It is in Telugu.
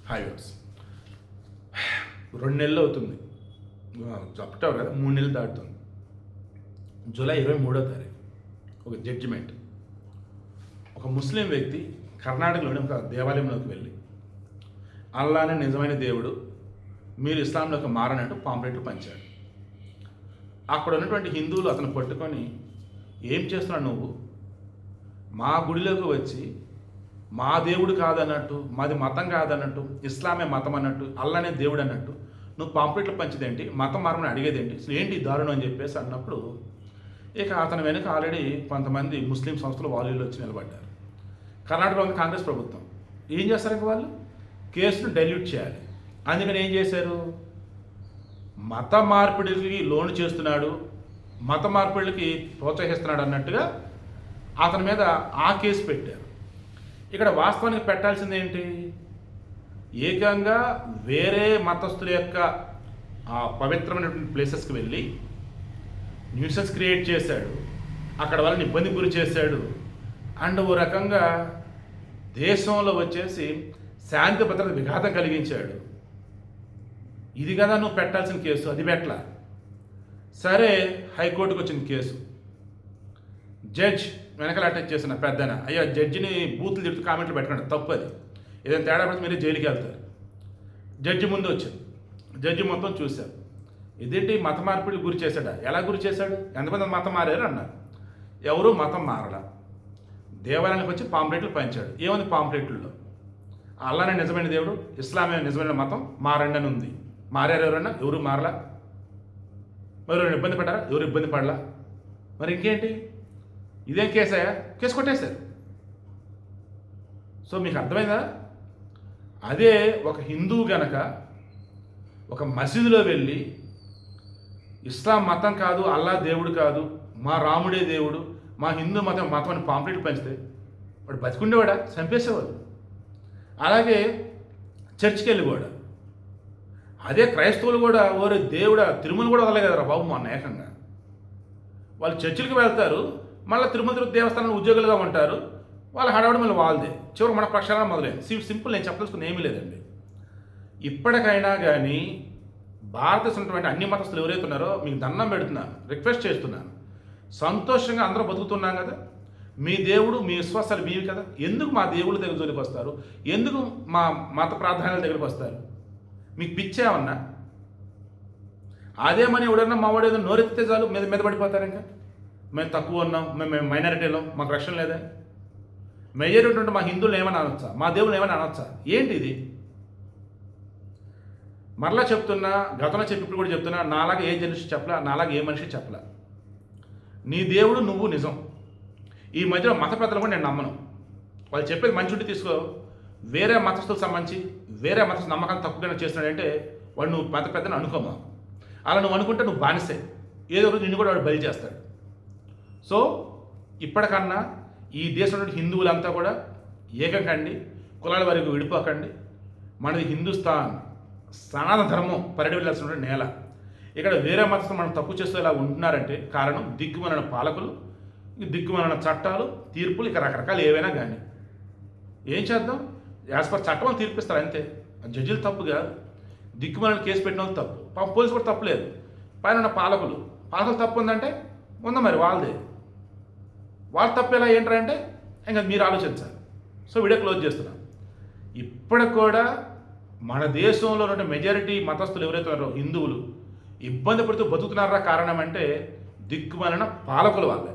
Hi viewers. 2 నెలలు అవుతుంది. అక్టోబర్ కదా, 3 నెలలు దాటుతుంది. జూలై 23వ తారీఖు ఒక జడ్జిమెంట్. ఒక ముస్లిం వ్యక్తి కర్ణాటకలోని ఒక దేవాలయంలోకి వెళ్ళి అల్లానే నిజమైన దేవుడు, మీరు ఇస్లాంలోకి మారనట్టు పాంప్లెట్లు పంచాడు. అక్కడ ఉన్నటువంటి హిందువులు అతను పట్టుకొని, ఏం చేస్తున్నావు నువ్వు? మా గుడిలోకి వచ్చి మా దేవుడు కాదన్నట్టు, మాది మతం కాదన్నట్టు, ఇస్లామే మతం అన్నట్టు, అల్లానే దేవుడు అన్నట్టు నువ్వు పాంప్లెట్లు పంచేదేంటి, మతం మారమని అడిగేదేంటి, అసలు ఏంటి దారుణం అని చెప్పేసి అన్నప్పుడు ఇక అతని వెనుక ఆల్రెడీ కొంతమంది ముస్లిం సంస్థలు వాళ్ళు వచ్చి నిలబడ్డారు. కర్ణాటకలో ఉంది కాంగ్రెస్ ప్రభుత్వం. ఏం చేస్తారు ఇంక వాళ్ళు? కేసును డైల్యూట్ చేయాలి. అందుకని ఏం చేశారు? మత మార్పిడికి లోను చేస్తున్నాడు, మత మార్పిడికి ప్రోత్సహిస్తున్నాడు అన్నట్టుగా అతని మీద ఆ కేసు పెట్టారు. ఇక్కడ వాస్తవానికి పెట్టాల్సింది ఏంటి? ఏకంగా వేరే మతస్థుల యొక్క ఆ పవిత్రమైనటువంటి ప్లేసెస్కి వెళ్ళి న్యూసెన్స్ క్రియేట్ చేశాడు, అక్కడ వాళ్ళని ఇబ్బంది గురి చేశాడు, అండ్ ఓ రకంగా దేశంలో వచ్చేసి శాంతి భద్రత విఘాతం కలిగించాడు. ఇది కదా నువ్వు పెట్టాల్సిన కేసు, అది పెట్టలా. సరే, హైకోర్టుకు వచ్చిన కేసు. జడ్జ్ వెనకాల అటాచ్ చేసిన పెద్దన, అయ్యా జడ్జిని బూతులు తిడుతూ కామెంట్లు పెట్టకండి, తప్పు అది, ఏదైనా తేడా పడితే మీరే జైలుకి వెళ్తారు. జడ్జి ముందు వచ్చింది. జడ్జి మొత్తం చూశారు. ఇదేంటి మత మార్పిడి గురి చేశాడా? ఎలా గురి చేశాడు? ఎంతమంది మతం మారారు అన్నారు. ఎవరు మతం మారలా. దేవాలయానికి వచ్చి పాంప్లెట్లు పంచాడు. ఏముంది పాంప్లెట్లలో? అల్లానే నిజమైన దేవుడు, ఇస్లామే నిజమైన మతం, మారండి అని ఉంది. మారారు ఎవరన్నా? ఎవరు మారలా. మరి ఎవరైనా ఇబ్బంది పడ్డారా? ఎవరు ఇబ్బంది పడలా. మరి ఇంకేంటి? ఇదేం కేసయ్యా? కేసు కొట్టేశారు. సో మీకు అర్థమైందా? అదే ఒక హిందువు గనక ఒక మసీదులో వెళ్ళి ఇస్లాం మతం కాదు, అల్లా దేవుడు కాదు, మా రాముడే దేవుడు, మా హిందూ మతం అని పాంప్లెట్లు పంచితే వాడు బతికుండేవాడా? చంపేసేవాడు. అలాగే చర్చికి వెళ్ళి కూడా అదే క్రైస్తవులు కూడా ఓరే దేవుడా, తిరుమల కూడా వదలే కదరా బాబు మొన్న ఏకంగా. వాళ్ళు చర్చిలకు వెళ్తారు, మళ్ళీ తిరుమల దేవస్థానంలో ఉద్యోగులుగా ఉంటారు, వాళ్ళ హడావుడి మళ్ళీ వాళ్ళదే. చివరికి మన ప్రక్షాళన మొదలైంది. సింపుల్, నేను చెప్పదలుచుకుని ఏమీ లేదండి. ఇప్పటికైనా కానీ భారతదేశం ఉన్నటువంటి అన్ని మతస్థులు ఎవరైతే ఉన్నారో మీకు దండం పెడుతున్నాను, రిక్వెస్ట్ చేస్తున్నాను, సంతోషంగా అందరూ బతుకుతున్నాం కదా, మీ దేవుడు మీ విశ్వాసాలు మీవి కదా, ఎందుకు మా దేవుళ్ళ దగ్గర జోలికి వస్తారు? ఎందుకు మా మత ప్రాధాన్యాల దగ్గరికి వస్తారు? మీకు పిచ్చేమన్నా? అదేమని ఎవడన్నా మావాడు ఏదో నోరెత్తితే చాలు మీద పడిపోతారు. ఇంకా మేము తక్కువ ఉన్నాం, మేము మైనారిటీలో, మాకు రక్షణ లేదా? మెజారిటీ ఉంటే మా హిందువులు ఏమైనా అనొచ్చా? మా దేవుళ్ళు ఏమైనా అనొచ్చా? ఏంటి ఇది? మరలా చెప్తున్నా, గతంలో చెప్పిప్పుడు కూడా చెప్తున్నా, నాలాగా ఏ జర్నలిస్ట్ చెప్పలా, నాలాగా ఏ మనిషి చెప్పలా. నీ దేవుడు నువ్వు నిజం. ఈ మధ్యలో మత పెద్దలు కూడా నేను నమ్మను. వాళ్ళు చెప్పేది మంచి ఉంటే తీసుకో. వేరే మతస్థులకు సంబంధించి వేరే మత నమ్మకాన్ని తక్కువగా చేస్తున్నాడంటే వాడు నువ్వు మత పెద్దని అనుకోమా. అలా నువ్వు అనుకుంటే నువ్వు బానిసే. ఏదో రోజు నిన్ను కూడా వాడు బలి చేస్తాడు. సో ఇప్పటికన్నా ఈ దేశంలో హిందువులంతా కూడా ఏకం కండి, కులాల వరకు విడిపోకండి. మనది హిందుస్థాన్, సనాతన ధర్మం పరిడవిల్లాల్సిన నేల. ఇక్కడ వేరే మతస్థులు మనం తప్పు చేస్తూ ఇలా ఉంటున్నారంటే కారణం దిక్కుమాలిన పాలకులు, దిక్కుమాలిన చట్టాలు, తీర్పులు, ఇక రకరకాలు ఏవైనా కానీ. ఏం చేద్దాం? యాజ్ పర్ చట్టం తీర్పిస్తారు అంతే. జడ్జిలు తప్పు కాదు, దిక్కుమాలిన కేసు పెట్టిన వాళ్ళు తప్పు. పోలీసు కూడా తప్పు లేదు. పైన పాలకులు తప్పు ఉందంటే ఉందా, మరి వాళ్ళదే. వాళ్ళు తప్పు ఎలా ఏంటంటే ఇంకా మీరు ఆలోచించాలి. సో వీడియో క్లోజ్ చేస్తున్నాం. ఇప్పటికి కూడా మన దేశంలో ఉన్న మెజారిటీ మతస్థులు ఎవరైతే ఉన్నారో హిందువులు ఇబ్బంది పడుతూ బతుకుతున్నారా? కారణం అంటే దిక్కుమాలిన పాలకుల వాళ్ళే.